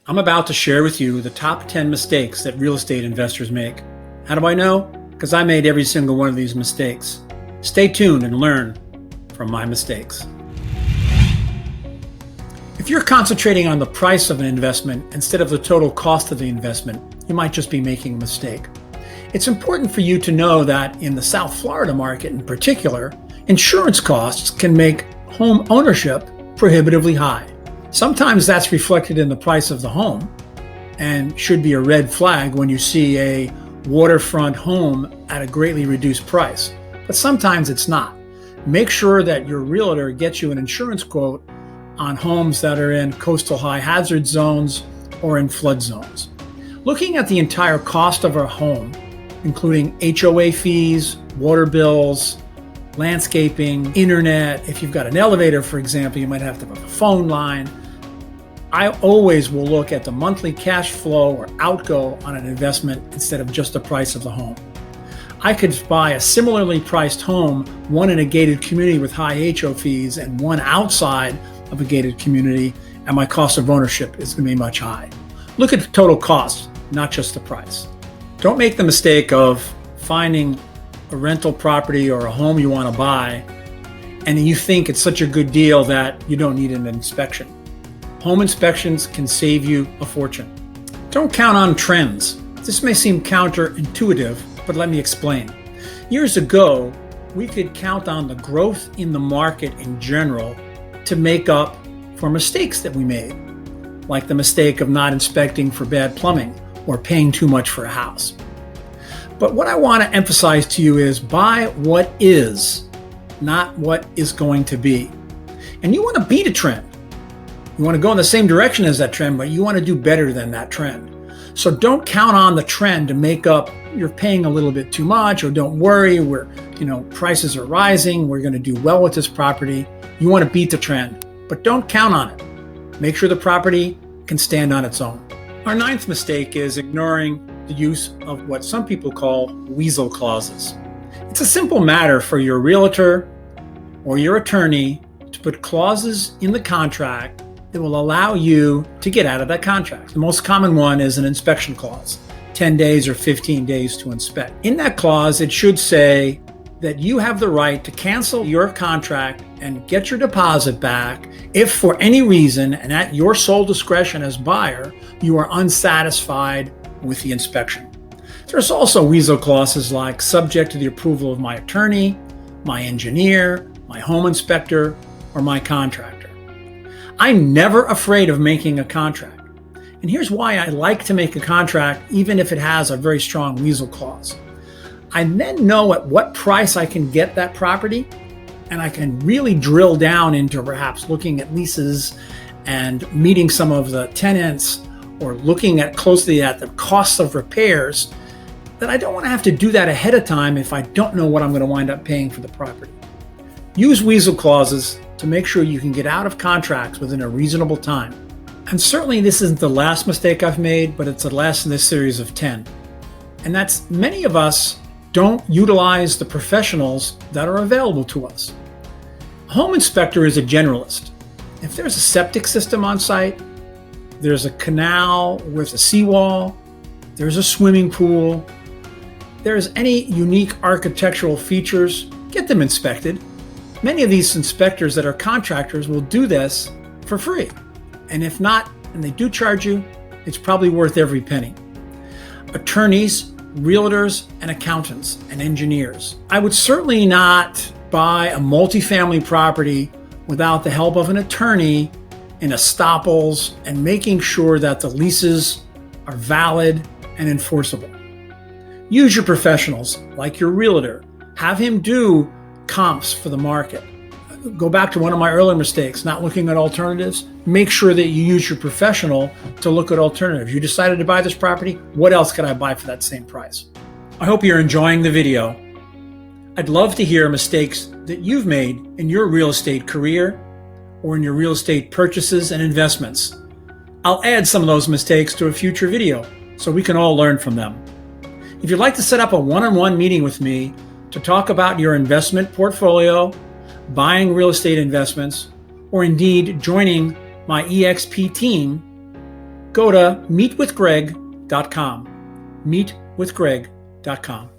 I'm about to share with you the top 10 mistakes that real estate investors make. How do I know? Because I made every single one of these mistakes. Stay tuned and learn from my mistakes. If you're concentrating on the price of an investment instead of the total cost of the investment, you might just be making a mistake. It's important for you to know that in the South Florida market in particular, insurance costs can make home ownership prohibitively high. Sometimes that's reflected in the price of the home and should be a red flag when you see a waterfront home at a greatly reduced price. But sometimes it's not. Make sure that your realtor gets you an insurance quote on homes that are in coastal high hazard zones or in flood zones. Looking at the entire cost of a home, including HOA fees, water bills, landscaping, internet. If you've got an elevator, for example, you might have to have a phone line. I always will look at the monthly cash flow or outgo on an investment instead of just the price of the home. I could buy a similarly priced home, one in a gated community with high HO fees and one outside of a gated community, and my cost of ownership is going to be much high. Look at the total cost, not just the price. Don't make the mistake of finding a rental property or a home you want to buy, and you think it's such a good deal that you don't need an inspection. Home inspections can save you a fortune. Don't count on trends. This may seem counterintuitive, but let me explain. Years ago, we could count on the growth in the market in general to make up for mistakes that we made, like the mistake of not inspecting for bad plumbing or paying too much for a house. But what I want to emphasize to you is buy what is, not what is going to be. And you want to beat a trend. You want to go in the same direction as that trend, but you want to do better than that trend. So don't count on the trend to make up you're paying a little bit too much, or don't worry, prices are rising, we're going to do well with this property. You want to beat the trend, but don't count on it. Make sure the property can stand on its own. Our ninth mistake is ignoring the use of what some people call Weasel Clauses. It's a simple matter for your realtor or your attorney to put clauses in the contract that will allow you to get out of that contract. The most common one is an inspection clause, 10 days or 15 days to inspect. In that clause, it should say that you have the right to cancel your contract and get your deposit back if for any reason and at your sole discretion as buyer, you are unsatisfied with the inspection. There's also Weasel clauses like subject to the approval of my attorney, my engineer, my home inspector, or my contractor. I'm never afraid of making a contract. And here's why I like to make a contract even if it has a very strong Weasel clause. I then know at what price I can get that property, and I can really drill down into perhaps looking at leases and meeting some of the tenants or looking at closely at the costs of repairs, that I don't want to have to do that ahead of time if I don't know what I'm going to wind up paying for the property. Use Weasel clauses to make sure you can get out of contracts within a reasonable time. And certainly this isn't the last mistake I've made, but it's the last in this series of 10. And that's many of us don't utilize the professionals that are available to us. A home inspector is a generalist. If there's a septic system on site, there's a canal with a seawall, there's a swimming pool, there's any unique architectural features, get them inspected. Many of these inspectors that are contractors will do this for free. And if not, and they do charge you, it's probably worth every penny. Attorneys, realtors, and accountants and engineers. I would certainly not buy a multifamily property without the help of an attorney in estoppels and making sure that the leases are valid and enforceable. Use your professionals like your realtor. Have him do comps for the market. Go back to one of my earlier mistakes, not looking at alternatives. Make sure that you use your professional to look at alternatives. You decided to buy this property, what else can I buy for that same price? I hope you're enjoying the video. I'd love to hear mistakes that you've made in your real estate career or in your real estate purchases and investments. I'll add some of those mistakes to a future video so we can all learn from them. If you'd like to set up a one-on-one meeting with me to talk about your investment portfolio, buying real estate investments, or indeed joining my EXP team, go to meetwithgreg.com. Meetwithgreg.com.